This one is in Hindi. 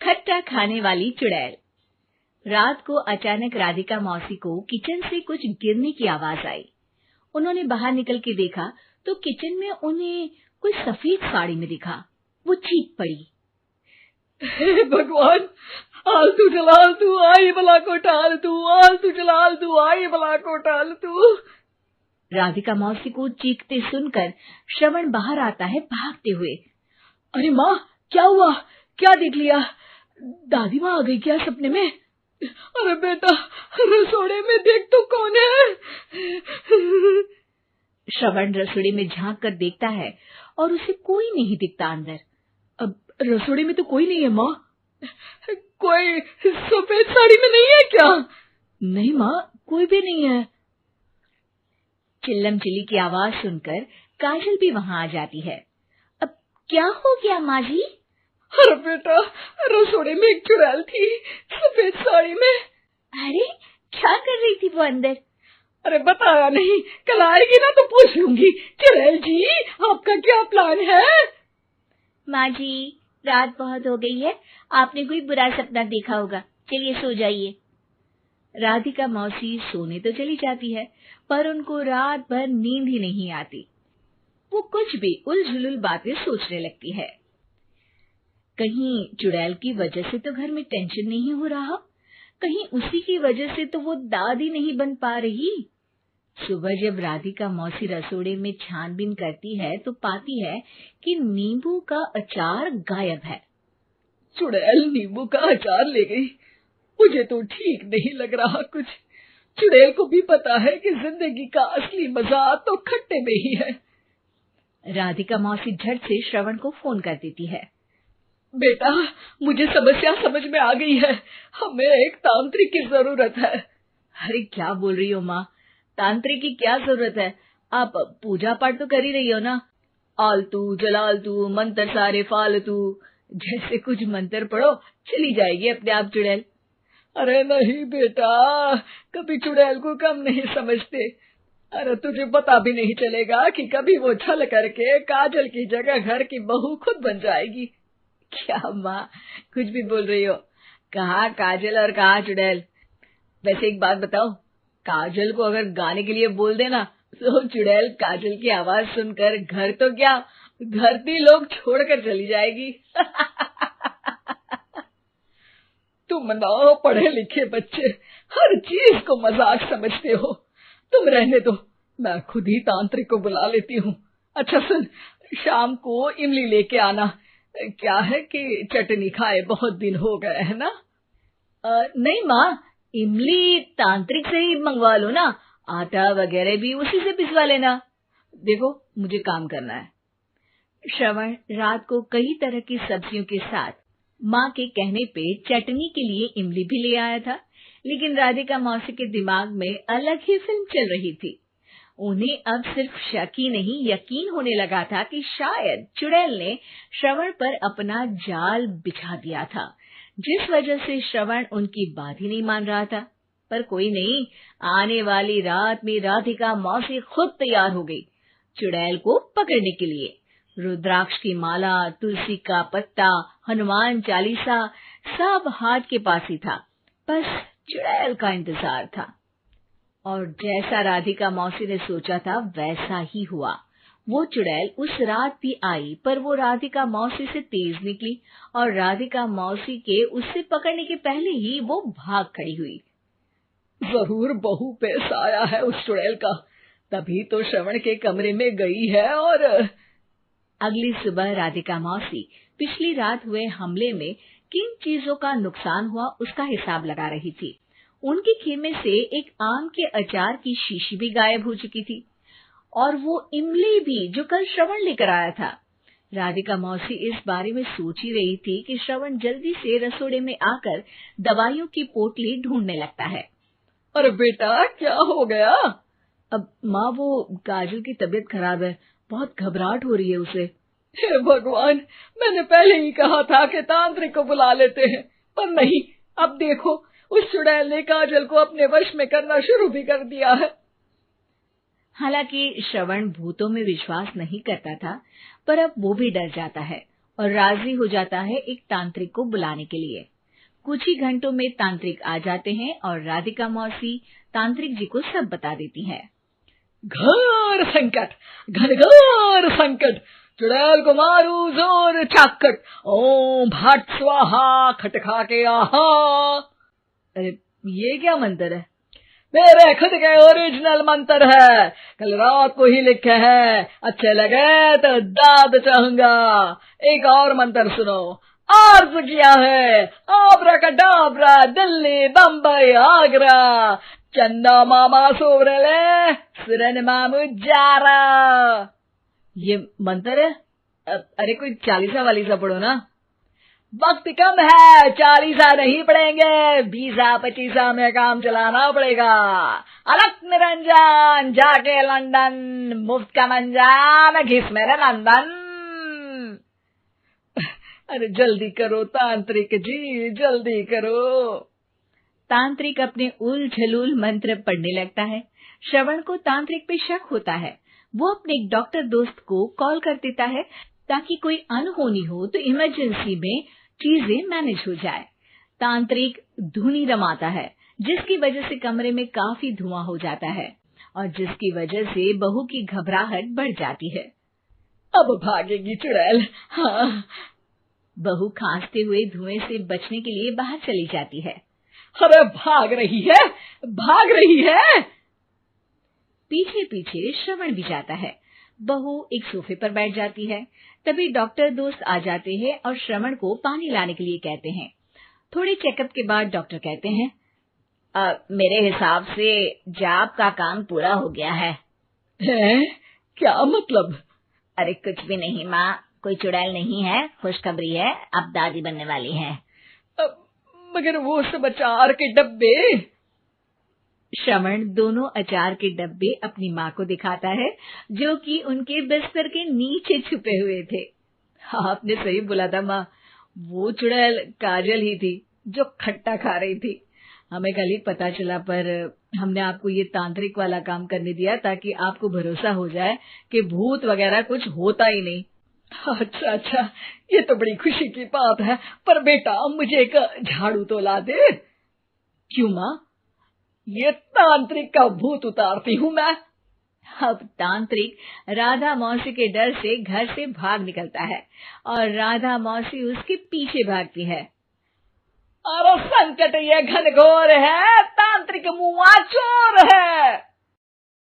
खट्टा खाने वाली चुड़ैल। रात को अचानक राधिका मौसी को किचन से कुछ गिरने की आवाज आई। उन्होंने बाहर निकल के देखा तो किचन में उन्हें कोई सफेद साड़ी में दिखा। वो चीख पड़ी, हे भगवान, आलतू जलाल तू आई भला को टाल तू, आलतू जलाल तू आई भला को टाल तू। राधिका मौसी को चीखते सुनकर श्रवण बाहर आता है भागते हुए। अरे माँ, क्या हुआ? क्या देख लिया? दादी माँ आ गई क्या सपने में? अरे बेटा, रसोड़े में देख तो कौन है? श्रवण रसोड़े में झांक कर देखता है और उसे कोई नहीं दिखता अंदर। अब रसोड़े में तो कोई नहीं है माँ। कोई सफेद साड़ी में नहीं है क्या? नहीं माँ, कोई भी नहीं है। चिल्लम चिल्ली की आवाज सुनकर काजल भी वहां आ जाती है। अब क्या हो गया माँ जी? अरे बेटा, रसोड़े में एक चुड़ैल थी सफेद साड़ी में। अरे क्या कर रही थी वो अंदर? अरे बताया नहीं, कल आएगी ना तो पूछ लूंगी। चुड़ैल जी, आपका क्या प्लान है? माँ जी, रात बहुत हो गई है, आपने कोई बुरा सपना देखा होगा, चलिए सो जाइए। राधिका मौसी सोने तो चली जाती है, पर उनको रात भर नींद ही नहीं आती। वो कुछ भी उलझुल बातें सोचने लगती है। कहीं चुड़ैल की वजह से तो घर में टेंशन नहीं हो रहा, कहीं उसी की वजह से तो वो दादी नहीं बन पा रही। सुबह जब राधिका मौसी रसोड़े में छानबीन करती है तो पाती है कि नींबू का अचार गायब है। चुड़ैल नींबू का अचार ले गई, मुझे तो ठीक नहीं लग रहा कुछ। चुड़ैल को भी पता है कि जिंदगी का असली मजा तो खट्टे में ही है। राधिका मौसी झट से श्रवण को फोन कर देती है। बेटा, मुझे समस्या समझ में आ गई है, हमें एक तांत्रिक की जरूरत है। अरे क्या बोल रही हो माँ, तांत्रिक की क्या जरूरत है? आप पूजा पाठ तो कर ही रही हो ना। आलतू जलालतू मंत्र सारे फालतू जैसे कुछ मंत्र पढ़ो, चली जाएगी अपने आप चुड़ैल। अरे नहीं बेटा, कभी चुड़ैल को कम नहीं समझते। अरे तुझे पता भी नहीं चलेगा कि कभी वो छल करके काजल की जगह घर की बहू खुद बन जाएगी। क्या माँ, कुछ भी बोल रही हो? कहाँ काजल और कहाँ चुड़ैल? वैसे एक बात बताओ, काजल को अगर गाने के लिए बोल देना तो चुड़ैल काजल की आवाज सुनकर घर तो क्या धरती लोग छोड़कर चली जाएगी। तुम ना पढ़े लिखे बच्चे हर चीज को मजाक समझते हो। तुम रहने दो, मैं खुद ही तांत्रिक को बुला लेती हूँ। अच्छा सुन, शाम को इमली लेके आना। क्या है कि चटनी खाए बहुत दिन हो गए है ना। नहीं माँ, इमली तांत्रिक से ही मंगवा लो ना, आटा वगैरह भी उसी से पिसवा लेना। देखो मुझे काम करना है। श्रवण रात को कई तरह की सब्जियों के साथ माँ के कहने पे चटनी के लिए इमली भी ले आया था, लेकिन राधिका मौसी के दिमाग में अलग ही फिल्म चल रही थी। उन्हें अब सिर्फ शक ही नहीं यकीन होने लगा था कि शायद चुड़ैल ने श्रवण पर अपना जाल बिछा दिया था, जिस वजह से श्रवण उनकी बात ही नहीं मान रहा था। पर कोई नहीं, आने वाली रात में राधिका मौसी खुद तैयार हो गई चुड़ैल को पकड़ने के लिए। रुद्राक्ष की माला, तुलसी का पत्ता, हनुमान चालीसा सब हाथ के पास ही था, बस चुड़ैल का इंतजार था। और जैसा राधिका मौसी ने सोचा था वैसा ही हुआ। वो चुड़ैल उस रात भी आई, पर वो राधिका मौसी से तेज निकली और राधिका मौसी के उससे पकड़ने के पहले ही वो भाग खड़ी हुई। जरूर बहू पे साया है उस चुड़ैल का, तभी तो श्रवण के कमरे में गई है। और अगली सुबह राधिका मौसी पिछली रात हुए हमले में किन चीजों का नुकसान हुआ उसका हिसाब लगा रही थी। उनके खेमे से एक आम के अचार की शीशी भी गायब हो चुकी थी और वो इमली भी जो कल श्रवण लेकर आया था। राधिका मौसी इस बारे में सोच ही रही थी कि श्रवण जल्दी से रसोड़े में आकर दवाइयों की पोटली ढूंढने लगता है। अरे बेटा, क्या हो गया? अब माँ, वो काजल की तबीयत खराब है, बहुत घबराहट हो रही है उसे। हे भगवान, मैंने पहले ही कहा था कि तांत्रिक को बुला लेते हैं, पर नहीं, अब देखो उस चुड़ैल ने काजल को अपने वश में करना शुरू भी कर दिया है। हालांकि श्रवण भूतों में विश्वास नहीं करता था, पर अब वो भी डर जाता है और राजी हो जाता है एक तांत्रिक को बुलाने के लिए। कुछ ही घंटों में तांत्रिक आ जाते हैं और राधिका मौसी तांत्रिक जी को सब बता देती है। घोर संकट, घनघोर संकट, चुड़ैल को मारू जोर चाकट, ओम भट स्वाहा खटखा के आहा। अरे ये क्या मंत्र है? मेरे खुद के ओरिजिनल मंत्र है, कल रात को ही लिखे हैं, अच्छे लगे तो दाद चाहूंगा। एक और मंत्र सुनो। अर्ज किया है आब्राकडाब्रा, दिल्ली बम्बई आगरा, चंदा मामा सोवरले सुरन मामू जारा। ये मंत्र है? अरे कोई 40 वालीसा पढ़ो ना। वक्त कम है, 40 नहीं पड़ेंगे, 20-25 में काम चलाना पड़ेगा। अलग निरंजन जाके लंदन, मुफ्त का मंजान घिस मेरे नंदन। अरे जल्दी करो तांत्रिक जी, जल्दी करो। तांत्रिक अपने उल झलूल मंत्र पढ़ने लगता है। श्रवण को तांत्रिक पे शक होता है। वो अपने एक डॉक्टर दोस्त को कॉल कर देता है ताकि कोई अनहोनी हो तो इमरजेंसी में चीजें मैनेज हो जाए। तांत्रिक धुनी रमाता है, जिसकी वजह से कमरे में काफी धुआं हो जाता है और जिसकी वजह से बहू की घबराहट बढ़ जाती है। अब भागेगी चुड़ैल। हाँ। बहू खांसते हुए धुएं से बचने के लिए बाहर चली जाती है। अरे भाग रही है, भाग रही है। पीछे पीछे श्रवण भी जाता है। बहू एक सोफे पर बैठ जाती है। तभी डॉक्टर दोस्त आ जाते हैं और श्रवण को पानी लाने के लिए कहते हैं। थोड़े चेकअप के बाद डॉक्टर कहते हैं, मेरे हिसाब से जाप का काम पूरा हो गया है। क्या मतलब? अरे कुछ भी नहीं माँ, कोई चुड़ैल नहीं है, खुशखबरी है, अब दादी बनने वाली है। मगर वो सब अचार के डब्बे। श्रवण दोनों अचार के डब्बे अपनी माँ को दिखाता है, जो कि उनके बिस्तर के नीचे छुपे हुए थे। आपने सही बोला था माँ, वो चुड़ैल काजल ही थी जो खट्टा खा रही थी। हमें कल ही पता चला, पर हमने आपको ये तांत्रिक वाला काम करने दिया ताकि आपको भरोसा हो जाए कि भूत वगैरह कुछ होता ही नहीं। अच्छा अच्छा, ये तो बड़ी खुशी की बात है, पर बेटा मुझे एक झाड़ू तो ला दे। क्यों माँ? ये तांत्रिक का भूत उतारती हूँ मैं। अब तांत्रिक राधा मौसी के डर से घर से भाग निकलता है और राधा मौसी उसके पीछे भागती है। अरे संकट ये घनघोर है, तांत्रिक मुआ चोर है।